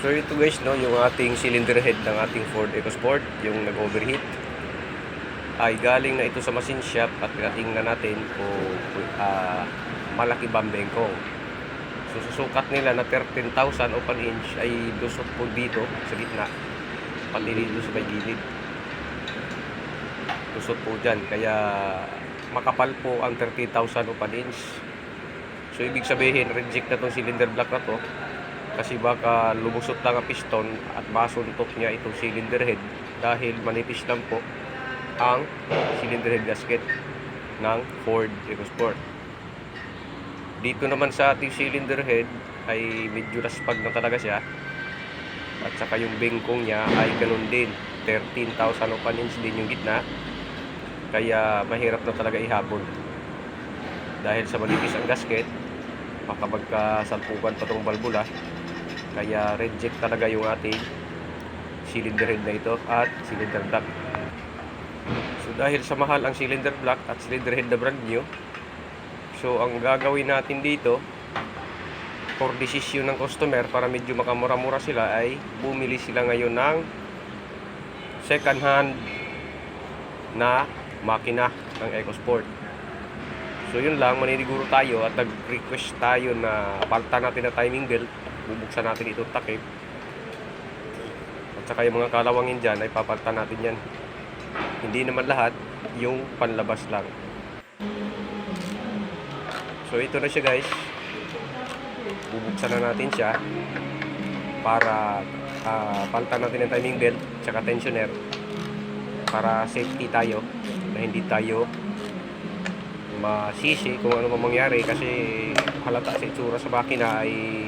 So ito guys, no, yung ating cylinder head ng ating Ford EcoSport, yung nag-overheat, ay galing na ito sa machine shop at tinatingnan natin kung malaki ba ang bengkong. So susukat nila na 13,000 open inch ay dusot po dito sa gitna, pati dito sa may gilid. Dusot po dyan, kaya makapal po ang 30,000 open inch. So ibig sabihin, reject na itong cylinder block na to, kasi baka lumusot lang ang piston at masuntok niya itong cylinder head dahil manipis lang po ang cylinder head gasket ng Ford EcoSport. Dito naman sa ating cylinder head ay medyo raspag na talaga siya, at saka yung bengkong niya ay ganun din, 13,000 open inch din yung gitna, kaya mahirap na talaga ihabol dahil sa manipis ang gasket, makapagkasalpukan pa itong valvula. Kaya reject talaga yung ating cylinder head na ito at cylinder block. So dahil sa mahal ang cylinder block at cylinder head na brand new, so ang gagawin natin dito for decision ng customer para medyo makamura-mura sila ay bumili sila ngayon ng second hand na makina ng EcoSport. So yun lang, maniniguro tayo at nag-request tayo na palitan natin na timing belt. Bubuksan natin itong takip at saka yung mga kalawangin dyan ay papalitan natin yan. Hindi naman lahat, yung panlabas lang. So ito na siya guys, bubuksan na natin siya para palitan natin ang timing belt at saka tensioner para safety tayo, na hindi tayo masisi kung ano mangyari, kasi halata sa itsura sa makina ay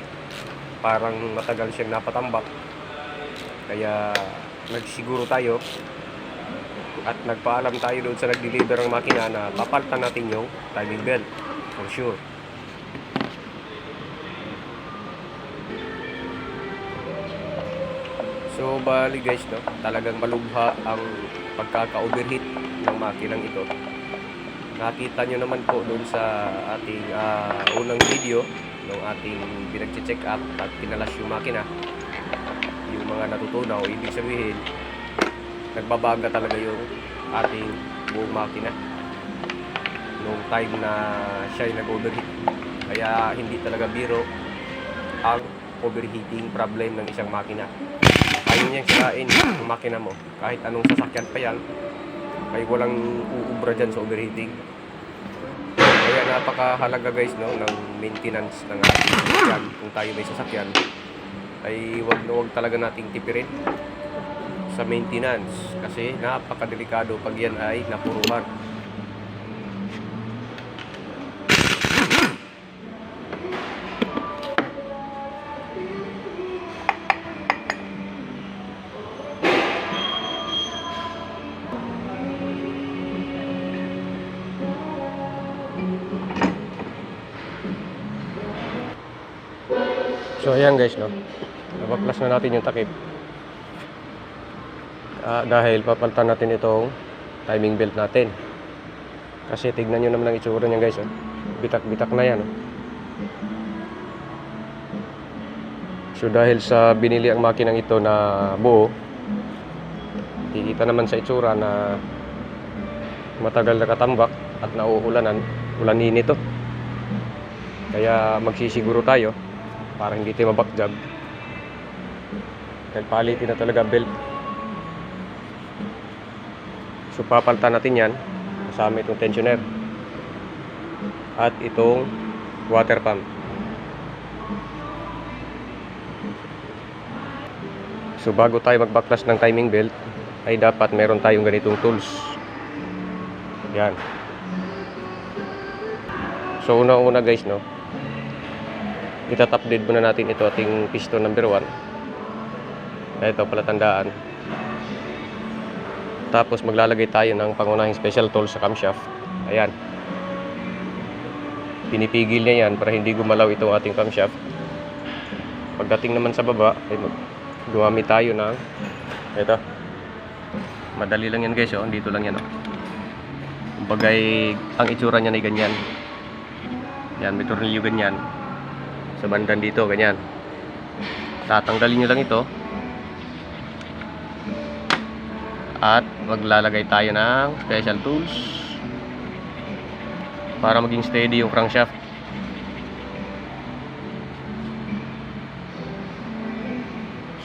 parang matagal siyang napatambak. Kaya nagsiguro tayo at nagpaalam tayo doon sa nag-deliver ng makina na papalitan natin yung timing belt for sure. So bali guys, no, talagang malubha ang pagkaka-overheat ng makinang ito. Nakita nyo naman po doon sa ating unang video ng ating pinag-check up at pinalas yung makina, yung mga natutunaw. Ibig sabihin, nagbabaga talaga yung ating buong makina nung time na siya ay nag-overheat. Kaya hindi talaga biro ang overheating problem ng isang makina. Kaya niyang sirain ang makina mo kahit anong sasakyan pa yan, ay walang uubra dyan sa overheating. Kaya napakahalaga guys, no, ng maintenance ng ating sasakyan. Kung tayo may sasakyan ay wag na wag talaga nating tipirin sa maintenance, kasi napakadelikado pag yan ay napuruhan. So ayan guys, no, nabaklas na natin yung takip dahil papalitan natin itong timing belt natin, kasi tignan nyo naman ang itsura niyan guys, oh. Bitak-bitak na yan, oh. So dahil sa binili ang makinang ito na buo, kikita naman sa itsura na matagal nakatambak at nauulanan, ulanin ito. Kaya magsisiguro tayo para hindi tayo mabakjab. Palitin na talaga belt. So papalitan natin yan kasama itong tensioner at itong water pump. So bago tayo magbaklas ng timing belt ay dapat meron tayong ganitong tools. Yan. So una-una guys, no, itatap dead muna natin ito ating piston number 1. Ito palatandaan. Tapos maglalagay tayo ng pangunahing special tool sa camshaft. Ayan. Pinipigil niya yan para hindi gumalaw itong ating camshaft. Pagdating naman sa baba, ay gumamit tayo ng ito. Madali lang yan guys, oh. Dito lang yan, oh. Kumbagay, ang itsura niya ay ganyan. Yan, may tornilyo ganyan. Sa bandang dito, ganyan. Tatanggalin nyo lang ito. At maglalagay tayo ng special tools para maging steady yung crankshaft.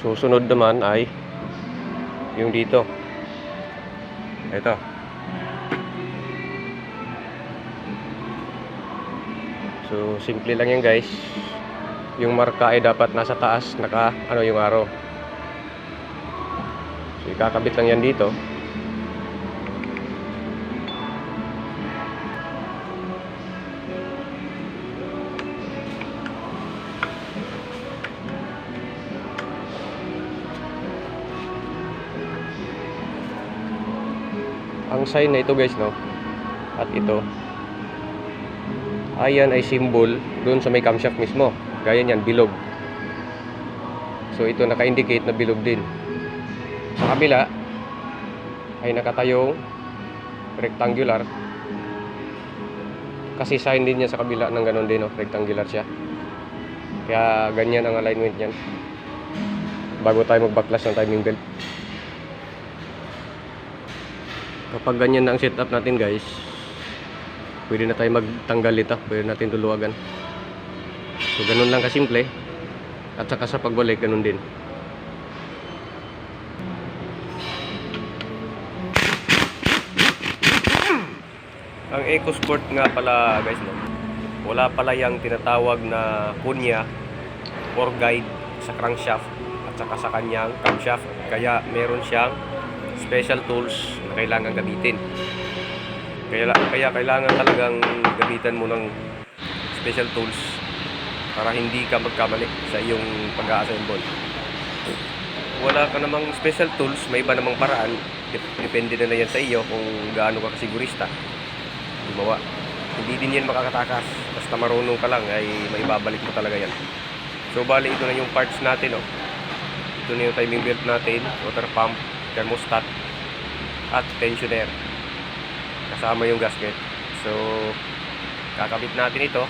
Susunod naman ay yung dito. Ito. So simple lang yan guys. Yung marka ay dapat nasa taas, yung arrow. So ikakabit lang yan dito. Ang sign na ito guys, no, at ito, ayan ay symbol doon sa may camshaft mismo. Gaya niyan, bilog. So ito naka-indicate na bilog din. Sa kabila ay nakatayong rectangular. Kasi sign din niya sa kabila ng ganun din, no, rectangular siya. Kaya ganyan ang alignment niyan bago tayo magbaklas ng timing belt. Kapag ganyan na ang setup natin guys, pwede na tayo magtanggal ito, pwede natin tuluwagan. So ganun lang kasimple. At saka sa pagbalik ganun din. Ang EcoSport nga pala guys, no, wala pala yung tinatawag na kunya or guide sa crankshaft at saka sa kanyang camshaft. Kaya meron siyang special tools na kailangan gamitin. Kaya kailangan talagang gamitan mo ng special tools para hindi ka magkamali sa iyong pag-a-assemble. Wala ka namang special tools, may iba namang paraan. Depende na yan sa iyo kung gaano ka kasigurista gumawa. Hindi din yan makakatakas. Basta marunong ka lang ay maibabalik mo talaga yan. So bali, ito na yung parts natin, oh. Ito na yung timing belt natin, water pump, thermostat at tensioner, kasama yung gasket. So kakabit natin ito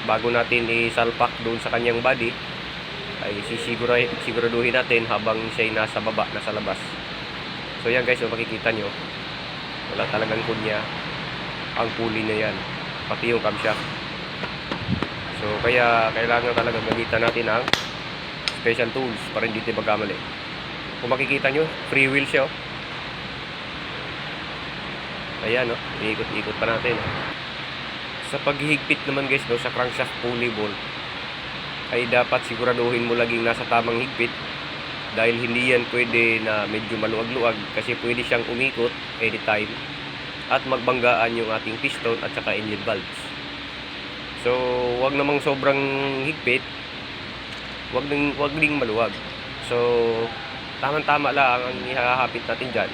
bago natin isalpak doon sa kanyang body. Ay siguraduhin natin habang siya nasa baba, nasa labas. So yan guys, so makikita nyo wala talagang kunya ang pulley na yan, pati yung camshaft. So kaya kailangan talaga gamitan natin ang special tools para hindi tayo magkamali. Kung makikita nyo, free wheel siya, oh. Ayan, oh, iikot-ikot pa natin. Sa paghihigpit naman guys, no, sa crankshaft pulley bolt ay dapat siguraduhin mo laging nasa tamang higpit, dahil hindi yan pwede na medyo maluwag-luwag, kasi pwede siyang umikot anytime at magbanggaan yung ating piston at saka engine valves. So wag namang sobrang higpit, wag ding maluwag. So tamang-tama lang ang ihahapit natin dyan.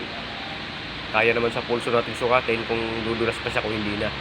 Kaya naman sa pulso natin sukatin kung dudulas pa siya kung hindi na.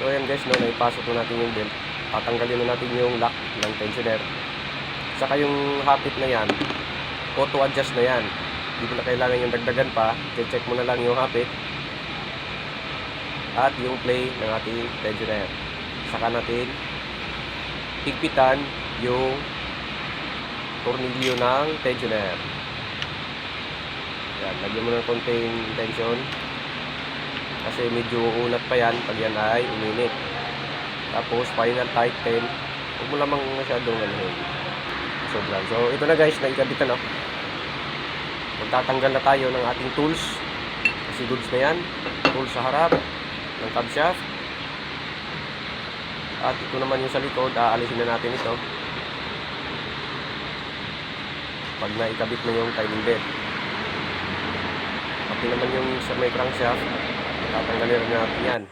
So ayan guys, no, naipasok na natin yung belt. Tatanggalin na natin yung lock ng tensioner. Saka yung hapit na yan, auto adjust na yan. Hindi mo na kailangan yung dagdagan pa. Check mo na lang yung hapit at yung play ng ating tensioner. Saka natin higpitan yung tornilyo ng tensioner. Yan, lagyan mo ng konting tension kasi medyo unat pa yan pag yan ay uminit. Tapos final tighten, huwag mo lamang masyadong sobrang. So ito na guys, naikabit na, no? Magtatanggal na tayo ng ating tools kasi goods na yan. Tools sa harap ng camshaft, at ito naman yung sa likod, aalisin na natin ito pag naikabit na yung timing belt. Pati naman yung sa may crankshaft, tatanggalin na natin yan.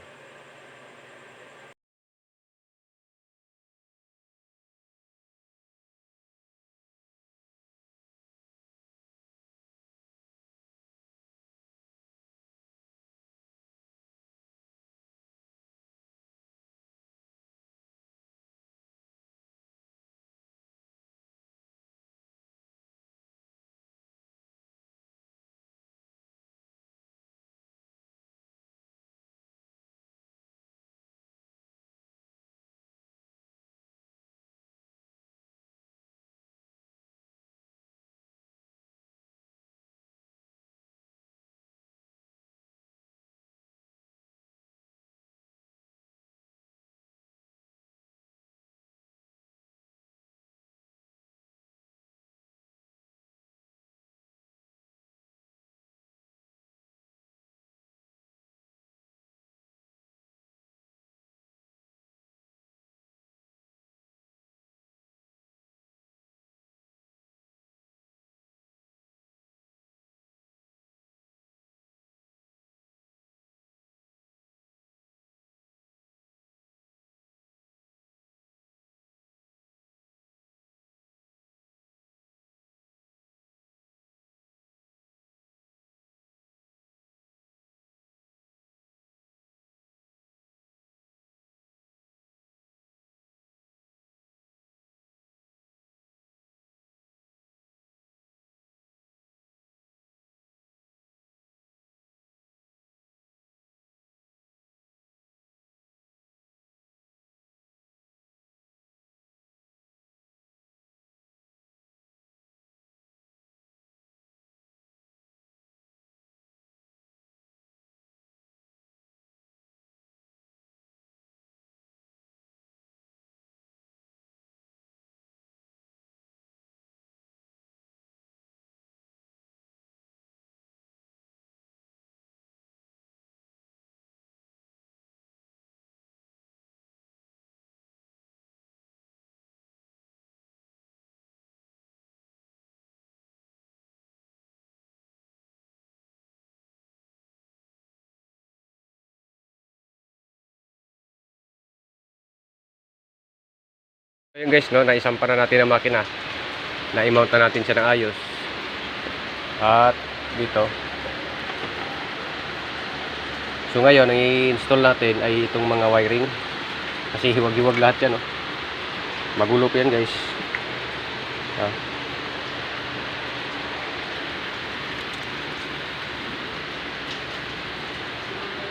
Ayun guys, no, naisampa na natin ang makina. Na-mount na natin siya ng ayos. At dito. So ngayon, ang i-install natin ay itong mga wiring. Kasi hiwag-hiwag lahat yan, no. Magulo pa yan guys.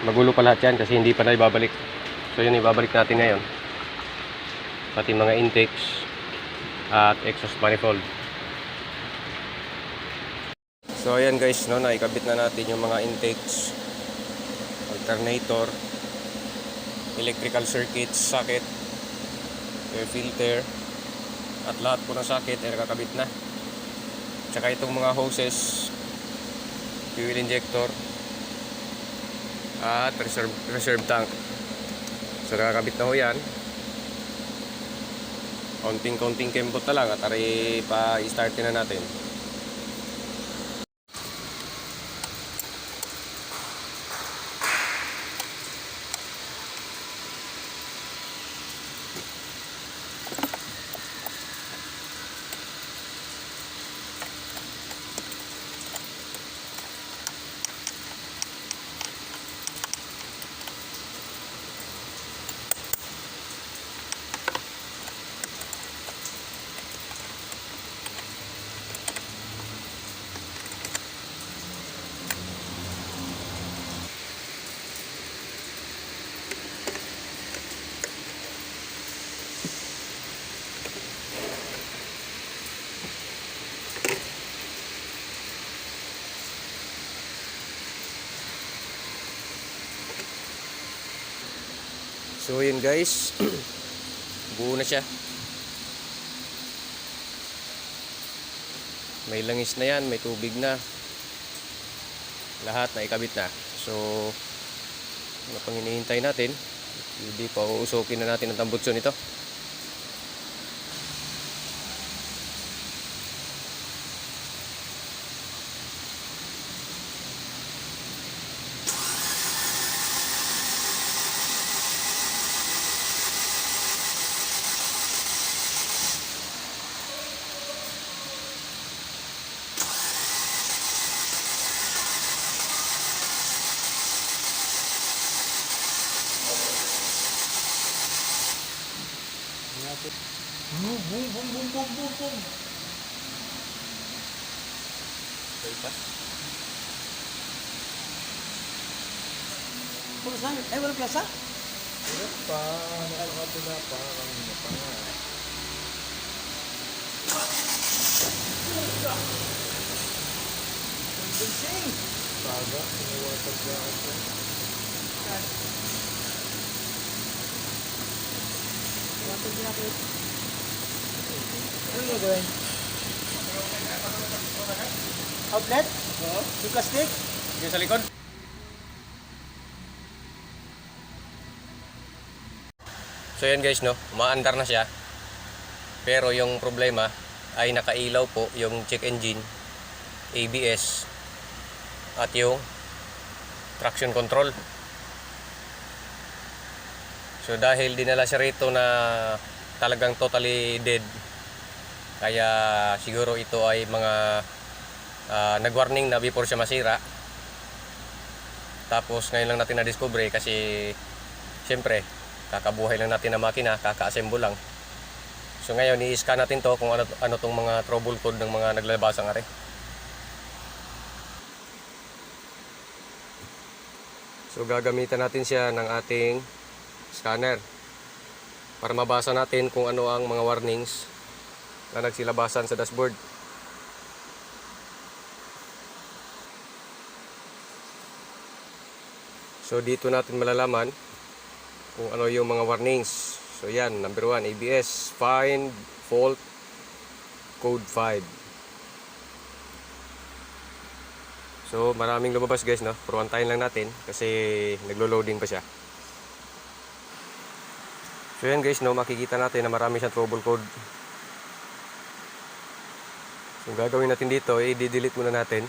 Magulo pa lahat yan kasi hindi pa na ibabalik. So yun, ibabalik natin ngayon. Pati mga intakes at exhaust manifold. So ayan guys, no, naikabit na natin yung mga intakes, alternator, electrical circuits, socket, air filter, at lahat po ng socket ay nakakabit na. Tsaka itong mga hoses, fuel injector, at reserve tank. So nakakabit na ho yan. Konting-konting kembot na lang at ari pa i-start na natin. So yun guys, buo na siya. May langis na yan, may tubig na. Lahat na ikabit na. So ano pang hinihintay natin? Hindi pa uusukin na natin ang tambutso nito. Boom, boom, boom, boom, boom, boom, boom. Puro saan? Ay, walang plasa? Wala pa, nakakapula pa kami na pa nga. Ginseng! Paga, sinuwatag ka ako. Water jacket. Ano yung gawin? Outlet? Oo. Yung plastic? Yung sa likod. So yan guys, no, umaandar na siya. Pero yung problema ay nakailaw po yung check engine, ABS at yung traction control. So dahil dinala siya rito na talagang totally dead, kaya siguro ito ay mga nag-warning na before siya masira. Tapos ngayon lang natin na-discover kasi siyempre kakabuhay lang natin na makina, kaka-assemble lang. So ngayon i-scan natin to kung ano tong mga trouble code ng mga naglalabasang are. So gagamitan natin siya ng ating scanner para mabasa natin kung ano ang mga warnings na nagsilabasan sa dashboard. So dito natin malalaman kung ano yung mga warnings. So yan, number 1, ABS, find fault code 5. So maraming lumabas guys, no? Pero antayin lang natin kasi naglo-loading pa siya. So yan guys, no, makikita natin na marami siyang trouble code. So gagawin natin dito, i-delete muna natin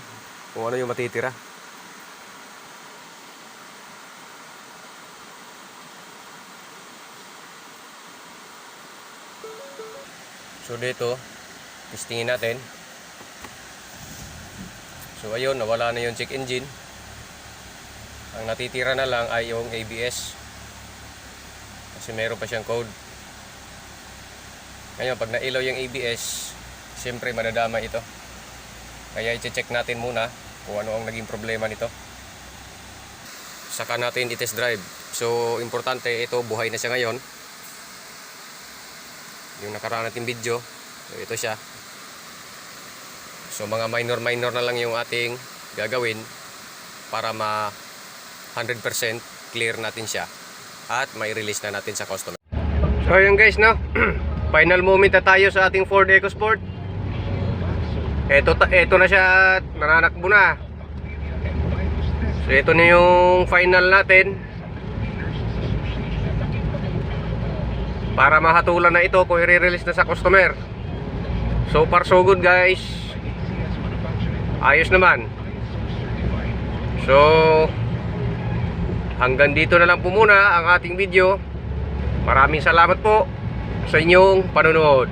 kung ano yung matitira. So dito, testingin natin. So ayun, nawala na yung check engine. Ang natitira na lang ay yung ABS. Kasi meron pa siyang code. Ngayon, pag nailaw yung ABS, siyempre madadama ito. Kaya i-check natin muna kung ano ang naging problema nito. Saka natin i-test drive. So importante, ito buhay na siya ngayon. Yung nakaraan natin video, so ito siya. So mga minor na lang yung ating gagawin para ma 100% clear natin siya at may release na natin sa customer. So yun guys, no, final moment na tayo sa ating Ford EcoSport. Ito na siya, nananakbo na. So ito na yung final natin para mahatulan na ito kung i-release na sa customer. So far so good guys, ayos naman. So hanggang dito na lang po muna ang ating video. Maraming salamat po sa inyong panonood.